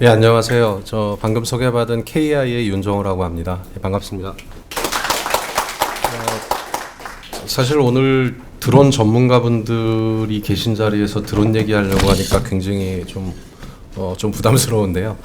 예, 안녕하세요. 저 방금 소개받은 KI의 윤정호라고 합니다. 예, 반갑습니다. 사실 오늘 드론 전문가분들이 계신 자리에서 드론 얘기하려고 하니까 굉장히 좀 부담스러운데요.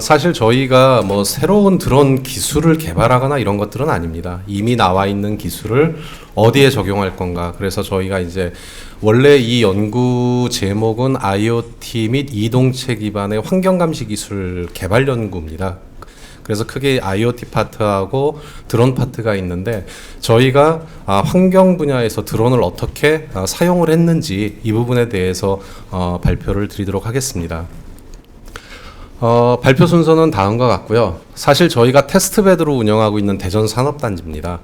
사실 저희가 뭐 새로운 드론 기술을 개발하거나 이런 것들은 아닙니다. 이미 나와 있는 기술을 어디에 적용할 건가. 그래서 저희가 이제 원래 이 연구 제목은 IoT 및 이동체 기반의 환경감시 기술 개발 연구입니다. 그래서 크게 IoT 파트하고 드론 파트가 있는데 저희가 환경 분야에서 드론을 어떻게 사용을 했는지 이 부분에 대해서 발표를 드리도록 하겠습니다. 발표 순서는 다음과 같고요. 사실 저희가 테스트베드로 운영하고 있는 대전 산업단지입니다.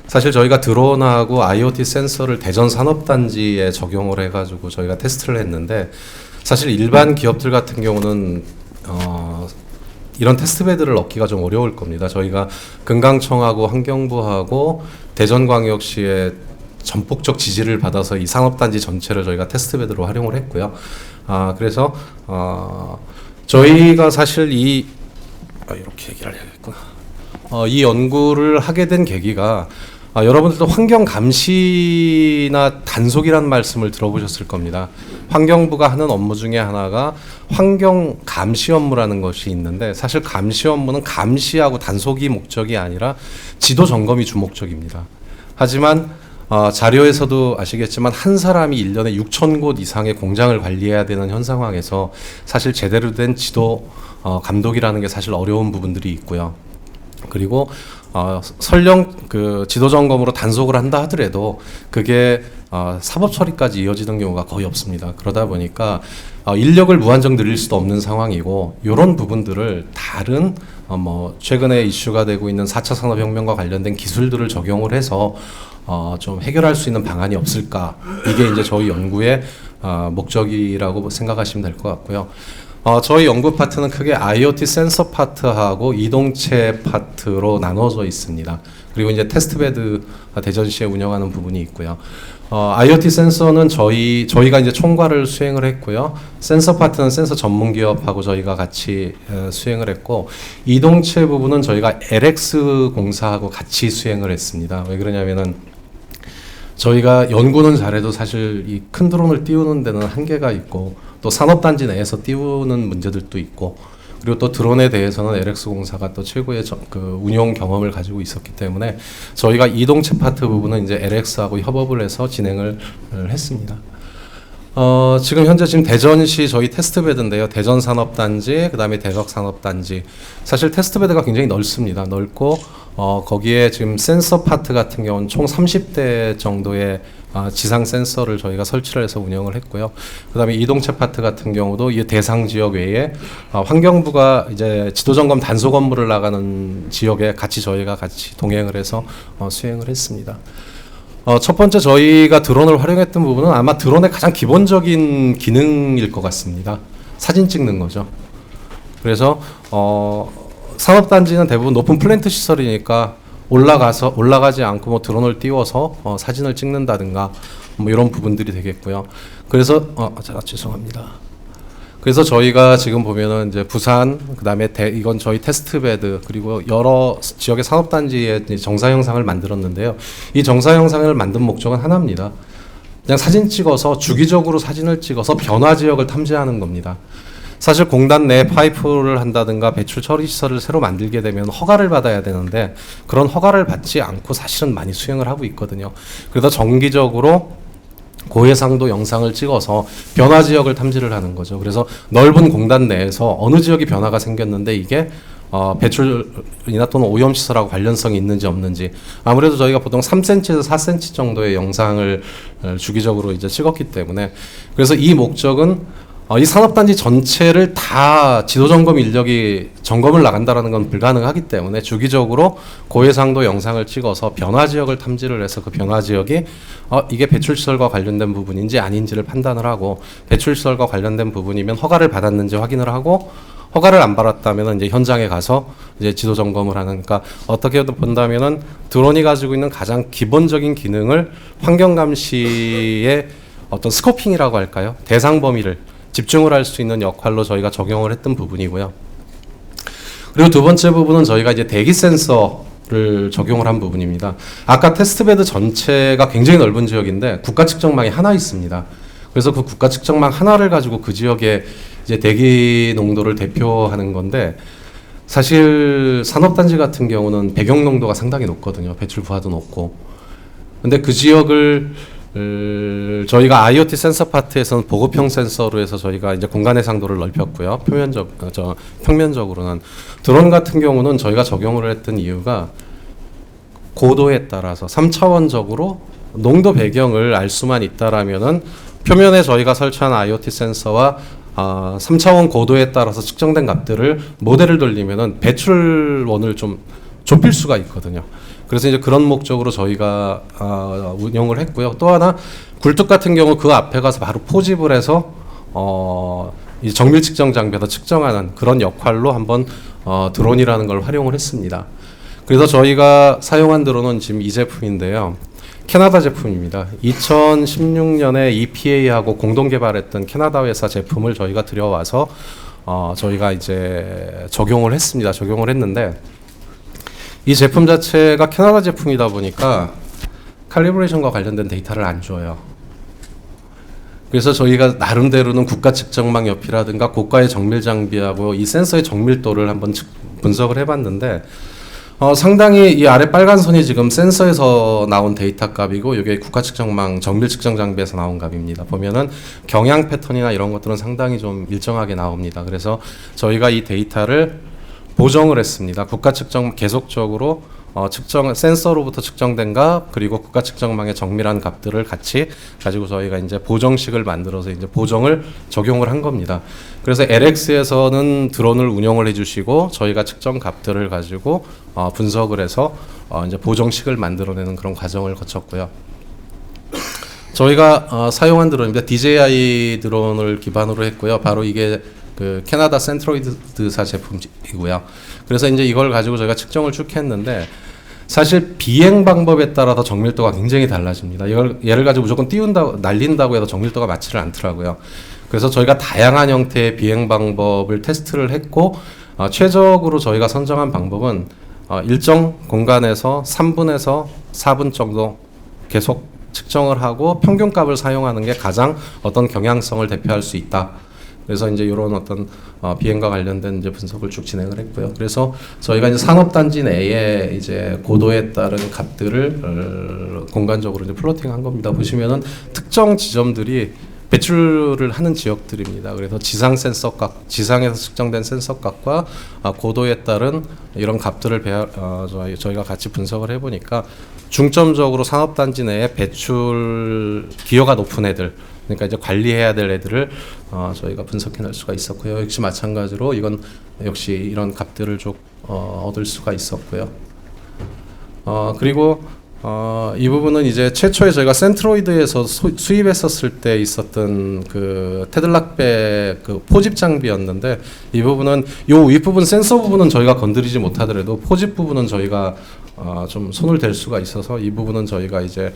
사실 저희가 드론하고 IoT 센서를 대전 산업단지에 적용을 해가지고 저희가 테스트를 했는데 사실 일반 기업들 같은 경우는 이런 테스트베드를 얻기가 좀 어려울 겁니다. 저희가 금강청하고 환경부하고 대전광역시의 전폭적 지지를 받아서 이 산업단지 전체를 저희가 테스트베드로 활용을 했고요. 그래서 저희가 사실 이렇게 얘기를 해야겠구나. 이 연구를 하게 된 계기가 여러분들도 환경 감시나 단속이란 말씀을 들어보셨을 겁니다. 환경부가 하는 업무 중에 하나가 환경 감시 업무라는 것이 있는데 사실 감시 업무는 감시하고 단속이 목적이 아니라 지도 점검이 주목적입니다. 하지만 자료에서도 아시겠지만 한 사람이 1년에 6,000곳 이상의 공장을 관리해야 되는 현 상황에서 사실 제대로 된 지도 감독이라는 게 사실 어려운 부분들이 있고요. 그리고 설령 그 지도 점검으로 단속을 한다 하더라도 그게 사법 처리까지 이어지는 경우가 거의 없습니다. 그러다 보니까 인력을 무한정 늘릴 수도 없는 상황이고 이런 부분들을 다른 최근에 이슈가 되고 있는 4차 산업혁명과 관련된 기술들을 적용을 해서 좀 해결할 수 있는 방안이 없을까. 이게 이제 저희 연구의 목적이라고 생각하시면 될 것 같고요. 저희 연구 파트는 크게 IoT 센서 파트하고 이동체 파트로 나눠져 있습니다. 그리고 이제 테스트베드 대전시에 운영하는 부분이 있고요. IoT 센서는 저희가 이제 총괄을 수행을 했고요. 센서 파트는 센서 전문 기업하고 저희가 같이 수행을 했고, 이동체 부분은 저희가 LX 공사하고 같이 수행을 했습니다. 왜 그러냐면은 저희가 연구는 잘해도 사실 이 큰 드론을 띄우는 데는 한계가 있고 또 산업단지 내에서 띄우는 문제들도 있고 그리고 또 드론에 대해서는 LX공사가 또 최고의 그 운용 경험을 가지고 있었기 때문에 저희가 이동체 파트 부분은 이제 LX하고 협업을 해서 진행을 했습니다. 지금 대전시 저희 테스트베드인데요. 대전 산업단지, 그 다음에 대덕 산업단지. 사실 테스트베드가 굉장히 넓습니다. 넓고, 거기에 지금 센서 파트 같은 경우는 총 30대 정도의 지상 센서를 저희가 설치를 해서 운영을 했고요. 그 다음에 이동체 파트 같은 경우도 이 대상 지역 외에 환경부가 이제 지도점검 단속 업무를 나가는 지역에 저희가 같이 동행을 해서 수행을 했습니다. 첫 번째 저희가 드론을 활용했던 부분은 아마 드론의 가장 기본적인 기능일 것 같습니다. 사진 찍는 거죠. 그래서 산업단지는 대부분 높은 플랜트 시설이니까 올라가지 않고 드론을 띄워서 사진을 찍는다든가 이런 부분들이 되겠고요. 그래서 죄송합니다. 그래서 저희가 지금 보면은 이제 부산, 그다음에 이건 저희 테스트베드, 그리고 여러 지역의 산업단지의 정사 영상을 만들었는데요. 이 정사 영상을 만든 목적은 하나입니다. 그냥 사진 찍어서 주기적으로 사진을 찍어서 변화 지역을 탐지하는 겁니다. 사실 공단 내 파이프를 한다든가 배출 처리 시설을 새로 만들게 되면 허가를 받아야 되는데 그런 허가를 받지 않고 사실은 많이 수행을 하고 있거든요. 그래서 정기적으로 고해상도 영상을 찍어서 변화 지역을 탐지를 하는 거죠. 그래서 넓은 공단 내에서 어느 지역이 변화가 생겼는데 이게 배출이나 또는 오염시설하고 관련성이 있는지 없는지, 아무래도 저희가 보통 3cm에서 4cm 정도의 영상을 주기적으로 이제 찍었기 때문에, 그래서 이 목적은 이 산업단지 전체를 다 지도점검 인력이 점검을 나간다는 건 불가능하기 때문에 주기적으로 고해상도 영상을 찍어서 변화 지역을 탐지를 해서 그 변화 지역이 이게 배출시설과 관련된 부분인지 아닌지를 판단을 하고, 배출시설과 관련된 부분이면 허가를 받았는지 확인을 하고, 허가를 안 받았다면 이제 현장에 가서 이제 지도 점검을 하는, 그러니까 어떻게 본다면은 드론이 가지고 있는 가장 기본적인 기능을 환경 감시의 어떤 스코핑이라고 할까요? 대상 범위를 집중을 할 수 있는 역할로 저희가 적용을 했던 부분이고요. 그리고 두 번째 부분은 저희가 이제 대기 센서를 적용을 한 부분입니다. 아까 테스트베드 전체가 굉장히 넓은 지역인데 국가 측정망이 하나 있습니다. 그래서 그 국가 측정망 하나를 가지고 그 지역의 이제 대기 농도를 대표하는 건데, 사실 산업단지 같은 경우는 배경 농도가 상당히 높거든요. 배출 부하도 높고. 근데 그 지역을 저희가 IoT 센서 파트에서는 보급형 센서로 해서 저희가 이제 공간 해상도를 넓혔고요. 평면적으로는 드론 같은 경우는 저희가 적용을 했던 이유가 고도에 따라서 3차원적으로 농도 배경을 알 수만 있다라면은 표면에 저희가 설치한 IoT 센서와 3차원 고도에 따라서 측정된 값들을 모델을 돌리면은 배출원을 좀 좁힐 수가 있거든요. 그래서 이제 그런 목적으로 저희가 운영을 했고요. 또 하나 굴뚝 같은 경우 그 앞에 가서 바로 포집을 해서 이 정밀 측정 장비에서 측정하는 그런 역할로 한번 드론이라는 걸 활용을 했습니다. 그래서 저희가 사용한 드론은 지금 이 제품인데요. 캐나다 제품입니다. 2016년에 EPA하고 공동 개발했던 캐나다 회사 제품을 저희가 들여와서 저희가 이제 적용을 했습니다. 적용을 했는데 이 제품 자체가 캐나다 제품이다 보니까 칼리브레이션과 관련된 데이터를 안 줘요. 그래서 저희가 나름대로는 국가 측정망 옆이라든가 고가의 정밀 장비하고 이 센서의 정밀도를 한번 분석을 해봤는데 상당히 이 아래 빨간 선이 지금 센서에서 나온 데이터 값이고 이게 국가 측정망 정밀 측정 장비에서 나온 값입니다. 보면은 경향 패턴이나 이런 것들은 상당히 좀 일정하게 나옵니다. 그래서 저희가 이 데이터를 보정을 했습니다. 국가 측정 계속적으로 측정 센서로부터 측정된 값 그리고 국가 측정망의 정밀한 값들을 같이 가지고 저희가 이제 보정식을 만들어서 이제 보정을 적용을 한 겁니다. 그래서 LX에서는 드론을 운영을 해주시고 저희가 측정 값들을 가지고 분석을 해서 이제 보정식을 만들어내는 그런 과정을 거쳤고요. 저희가 사용한 드론입니다. DJI 드론을 기반으로 했고요. 바로 이게 그 캐나다 센트로이드사 제품이고요. 그래서 이제 이걸 가지고 저희가 측정을 쭉 했는데 사실 비행 방법에 따라서 정밀도가 굉장히 달라집니다. 이걸 얘를 가지고 무조건 띄운다고 날린다고 해서 정밀도가 맞지를 않더라고요. 그래서 저희가 다양한 형태의 비행 방법을 테스트를 했고 최적으로 저희가 선정한 방법은 일정 공간에서 3분에서 4분 정도 계속 측정을 하고 평균값을 사용하는 게 가장 어떤 경향성을 대표할 수 있다. 그래서 이제 이런 어떤 비행과 관련된 이제 분석을 쭉 진행을 했고요. 그래서 저희가 이제 산업단지 내에 이제 고도에 따른 값들을 공간적으로 이제 플로팅한 겁니다. 보시면은 특정 지점들이 배출을 하는 지역들입니다. 그래서 지상 센서값, 지상에서 측정된 센서값과 고도에 따른 이런 값들을 저희가 같이 분석을 해보니까 중점적으로 산업단지 내에 배출 기여가 높은 애들, 그러니까 이제 관리해야 될 애들을 저희가 분석해낼 수가 있었고요. 역시 마찬가지로 이건 역시 이런 값들을 좀 얻을 수가 있었고요. 그리고 이 부분은 이제 최초에 저희가 센트로이드에서 수입했었을 때 있었던 그 테들락배 그 포집 장비였는데 이 부분은 요 윗부분 센서 부분은 저희가 건드리지 못하더라도 포집 부분은 저희가 좀 손을 댈 수가 있어서 이 부분은 저희가 이제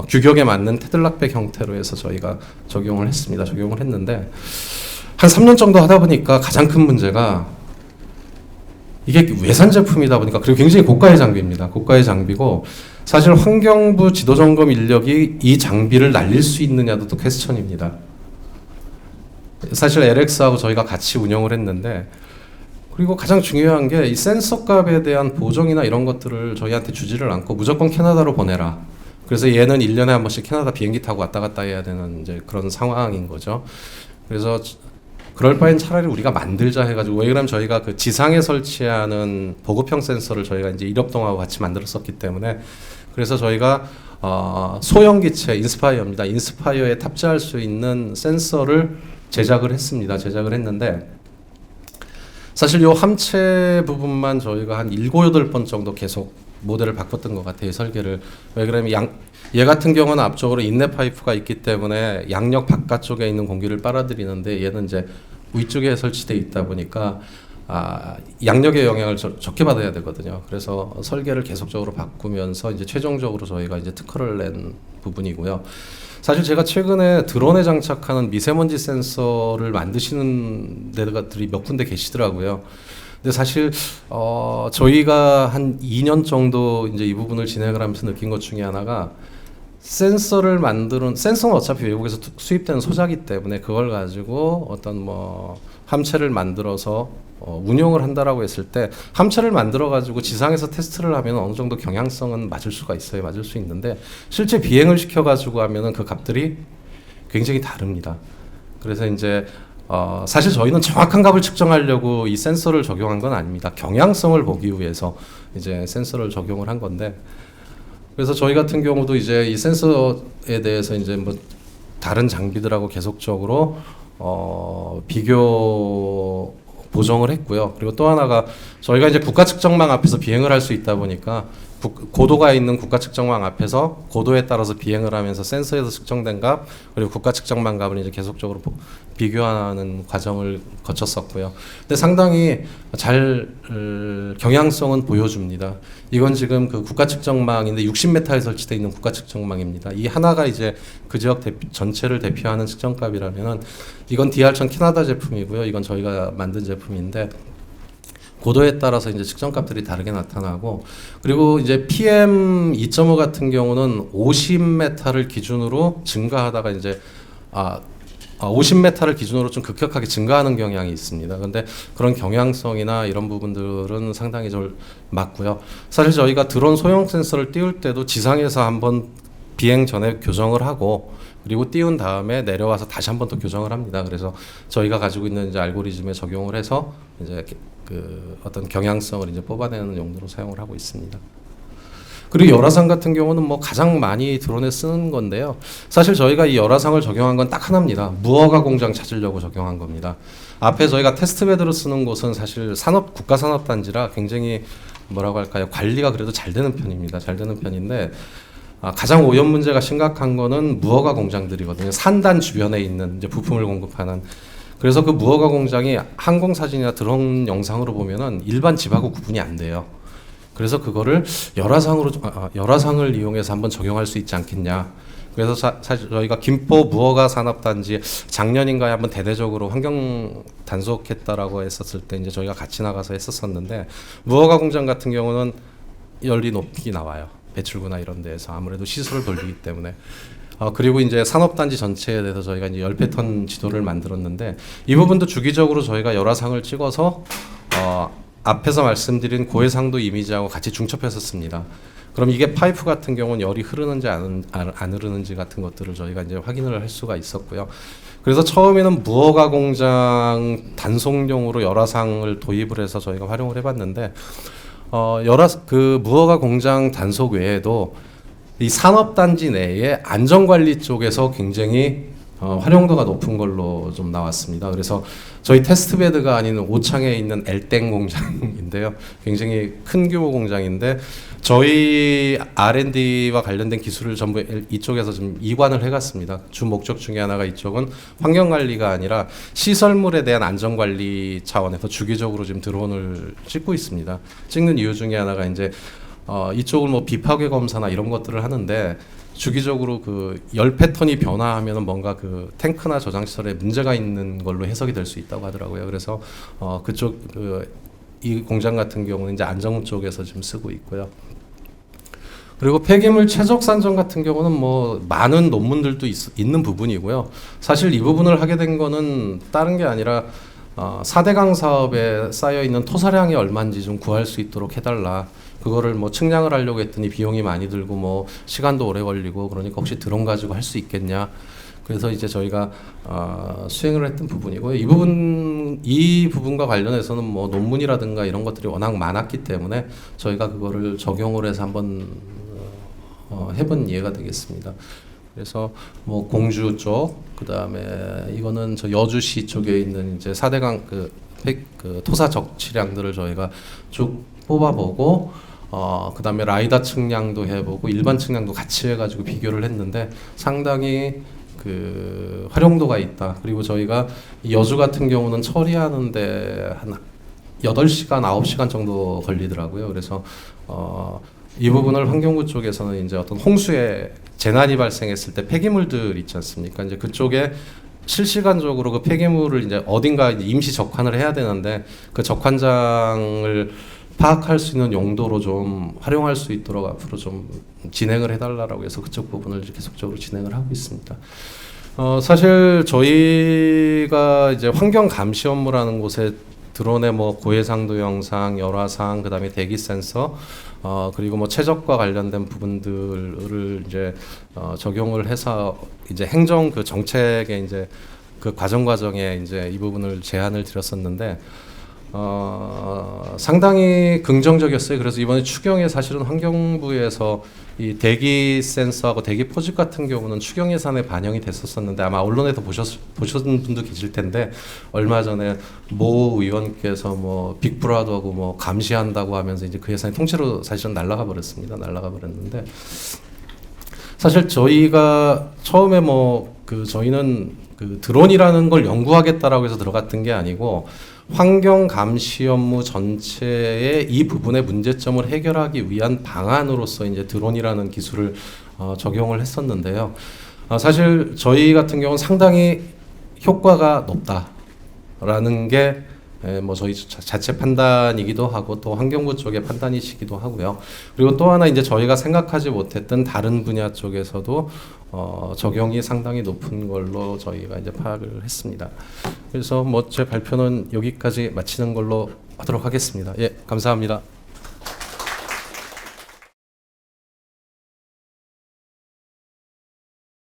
규격에 맞는 테들락백 형태로 해서 저희가 적용을 했습니다. 적용을 했는데 한 3년 정도 하다 보니까 가장 큰 문제가 이게 외산 제품이다 보니까 그리고 굉장히 고가의 장비입니다. 고가의 장비고 사실 환경부 지도점검 인력이 이 장비를 날릴 수 있느냐도 또 퀘스천입니다. 사실 LX하고 저희가 같이 운영을 했는데 그리고 가장 중요한 게 이 센서 값에 대한 보정이나 이런 것들을 저희한테 주지를 않고 무조건 캐나다로 보내라. 그래서 얘는 1년에 한 번씩 캐나다 비행기 타고 왔다 갔다 해야 되는 이제 그런 상황인 거죠. 그래서 그럴 바엔 차라리 우리가 만들자 해가지고 왜 그러면 저희가 그 지상에 설치하는 보급형 센서를 저희가 이제 이력동하고 같이 만들었었기 때문에 그래서 저희가 소형 기체 인스파이어입니다. 인스파이어에 탑재할 수 있는 센서를 제작을 했습니다. 제작을 했는데 사실 요 함체 부분만 저희가 한 7, 8번 정도 계속 모델을 바꿨던 것 같아요. 설계를. 왜 그러면 얘 같은 경우는 앞쪽으로 인내 파이프가 있기 때문에 양력 바깥쪽에 있는 공기를 빨아들이는데 얘는 이제 위쪽에 설치되어 있다 보니까 양력의 영향을 적게 받아야 되거든요. 그래서 설계를 계속적으로 바꾸면서 이제 최종적으로 저희가 이제 특허를 낸 부분이고요. 사실 제가 최근에 드론에 장착하는 미세먼지 센서를 만드시는 데들이 몇 군데 계시더라고요. 근데 사실 저희가 한 2년 정도 이제 이 부분을 진행을 하면서 느낀 것 중에 하나가 센서를 만드는 센서는 어차피 외국에서 수입되는 소자기 때문에 그걸 가지고 어떤 뭐 함체를 만들어서 운용을 한다라고 했을 때 함체를 만들어 가지고 지상에서 테스트를 하면 어느 정도 경향성은 맞을 수가 있어요. 맞을 수 있는데 실제 비행을 시켜 가지고 하면은 그 값들이 굉장히 다릅니다. 그래서 이제 사실 저희는 정확한 값을 측정하려고 이 센서를 적용한 건 아닙니다. 경향성을 보기 위해서 이제 센서를 적용을 한 건데, 그래서 저희 같은 경우도 이제 이 센서에 대해서 이제 뭐 다른 장비들하고 계속적으로 비교 보정을 했고요. 그리고 또 하나가 저희가 이제 국가 측정망 앞에서 비행을 할 수 있다 보니까 고도가 있는 국가 측정망 앞에서 고도에 따라서 비행을 하면서 센서에서 측정된 값 그리고 국가 측정망 값을 이제 계속적으로 비교하는 과정을 거쳤었고요. 근데 상당히 잘 경향성은 보여줍니다. 이건 지금 그 국가 측정망인데 60m에 설치되어 있는 국가 측정망입니다. 이 하나가 이제 그 지역 전체를 대표하는 측정값이라면은 이건 DR1000 캐나다 제품이고요. 이건 저희가 만든 제품인데 고도에 따라서 이제 측정값들이 다르게 나타나고, 그리고 이제 PM 2.5 같은 경우는 50m를 기준으로 증가하다가 이제 50m를 기준으로 좀 급격하게 증가하는 경향이 있습니다. 그런데 그런 경향성이나 이런 부분들은 상당히 좀 맞고요. 사실 저희가 드론 소형 센서를 띄울 때도 지상에서 한번 비행 전에 교정을 하고 그리고 띄운 다음에 내려와서 다시 한 번 더 교정을 합니다. 그래서 저희가 가지고 있는 이제 알고리즘에 적용을 해서 이제 그 어떤 경향성을 이제 뽑아내는 용도로 사용을 하고 있습니다. 그리고 열화상 같은 경우는 뭐 가장 많이 드론에 쓰는 건데요. 사실 저희가 이 열화상을 적용한 건 딱 하나입니다. 무허가 공장 찾으려고 적용한 겁니다. 앞에 저희가 테스트베드로 쓰는 곳은 사실 국가산업단지라 굉장히 뭐라고 할까요? 관리가 그래도 잘 되는 편입니다. 잘 되는 편인데 가장 오염 문제가 심각한 거는 무허가 공장들이거든요. 산단 주변에 있는 이제 부품을 공급하는. 그래서 그 무허가 공장이 항공 사진이나 드론 영상으로 보면은 일반 집하고 구분이 안 돼요. 그래서 그거를 열화상을 이용해서 한번 적용할 수 있지 않겠냐. 그래서 사실 저희가 김포 무허가 산업단지 작년인가에 한번 대대적으로 환경 단속했다라고 했었을 때 이제 저희가 같이 나가서 했었었는데, 무허가 공장 같은 경우는 열이 높이 나와요. 배출구나 이런 데에서 아무래도 시설을 돌리기 때문에. 그리고 이제 산업단지 전체에 대해서 저희가 이제 열 패턴 지도를 만들었는데, 이 부분도 주기적으로 저희가 열화상을 찍어서 앞에서 말씀드린 고해상도 이미지하고 같이 중첩했었습니다. 그럼 이게 파이프 같은 경우는 열이 흐르는지 안 흐르는지 같은 것들을 저희가 이제 확인을 할 수가 있었고요. 그래서 처음에는 무허가 공장 단속용으로 열화상을 도입을 해서 저희가 활용을 해봤는데, 그 무허가 공장 단속 외에도 이 산업단지 내에 안전관리 쪽에서 굉장히 활용도가 높은 걸로 좀 나왔습니다. 그래서 저희 테스트베드가 아닌 오창에 있는 엘땡 공장인데요. 굉장히 큰 규모 공장인데 저희 R&D와 관련된 기술을 전부 이쪽에서 좀 이관을 해갔습니다. 주 목적 중에 하나가 이쪽은 환경관리가 아니라 시설물에 대한 안전관리 차원에서 주기적으로 지금 드론을 찍고 있습니다. 찍는 이유 중에 하나가 이제 이쪽은 뭐 비파괴 검사나 이런 것들을 하는데 주기적으로 그 열 패턴이 변화하면 뭔가 그 탱크나 저장시설에 문제가 있는 걸로 해석이 될 수 있다고 하더라고요. 그래서 그쪽 이 공장 같은 경우는 이제 안전 쪽에서 지금 쓰고 있고요. 그리고 폐기물 최적 산정 같은 경우는 뭐 많은 논문들도 있는 부분이고요. 사실 이 부분을 하게 된 거는 다른 게 아니라 4대강 사업에 쌓여 있는 토사량이 얼마인지 좀 구할 수 있도록 해달라. 그거를 뭐 측량을 하려고 했더니 비용이 많이 들고 뭐 시간도 오래 걸리고 그러니까 혹시 드론 가지고 할 수 있겠냐. 그래서 이제 저희가 수행을 했던 부분이고요. 이 부분과 관련해서는 뭐 논문이라든가 이런 것들이 워낙 많았기 때문에 저희가 그거를 적용을 해서 한번 해본 예가 되겠습니다. 그래서 뭐 공주 쪽, 그 다음에 이거는 저 여주시 쪽에 있는 이제 4대강 그 토사 적치량들을 저희가 쭉 뽑아보고 그 다음에 라이다 측량도 해보고 일반 측량도 같이 해가지고 비교를 했는데 상당히 그 활용도가 있다. 그리고 저희가 이 여주 같은 경우는 처리하는데 한 8시간, 9시간 정도 걸리더라고요. 그래서 이 부분을 환경부 쪽에서는 이제 어떤 홍수에 재난이 발생했을 때 폐기물들 있지 않습니까? 이제 그쪽에 실시간적으로 그 폐기물을 이제 어딘가 이제 임시 적환을 해야 되는데 그 적환장을 파악할 수 있는 용도로 좀 활용할 수 있도록 앞으로 좀 진행을 해달라고 해서 그쪽 부분을 계속적으로 진행을 하고 있습니다. 사실 저희가 이제 환경 감시 업무라는 곳에 드론의 뭐 고해상도 영상, 열화상, 그다음에 대기 센서, 그리고 뭐 최적과 관련된 부분들을 이제 적용을 해서 이제 행정 그 정책의 이제 그 과정에 이제 이 부분을 제안을 드렸었는데 상당히 긍정적이었어요. 그래서 이번에 추경에 사실은 환경부에서 이 대기 센서하고 대기 포집 같은 경우는 추경 예산에 반영이 됐었었는데 아마 언론에도 보셨던 분도 계실 텐데 얼마 전에 모 의원께서 뭐 빅브라더하고 뭐 감시한다고 하면서 이제 그 예산이 통째로 사실은 날아가 버렸습니다. 날아가 버렸는데 사실 저희가 처음에 저희는 그 드론이라는 걸 연구하겠다라고 해서 들어갔던 게 아니고 환경 감시 업무 전체의 이 부분의 문제점을 해결하기 위한 방안으로서 이제 드론이라는 기술을 적용을 했었는데요. 사실 저희 같은 경우는 상당히 효과가 높다라는 게 뭐 저희 자체 판단이기도 하고 또 환경부 쪽의 판단이시기도 하고요. 그리고 또 하나 이제 저희가 생각하지 못했던 다른 분야 쪽에서도 적용이 상당히 높은 걸로 저희가 이제 파악을 했습니다. 그래서 뭐 제 발표는 여기까지 마치는 걸로 하도록 하겠습니다. 예, 감사합니다.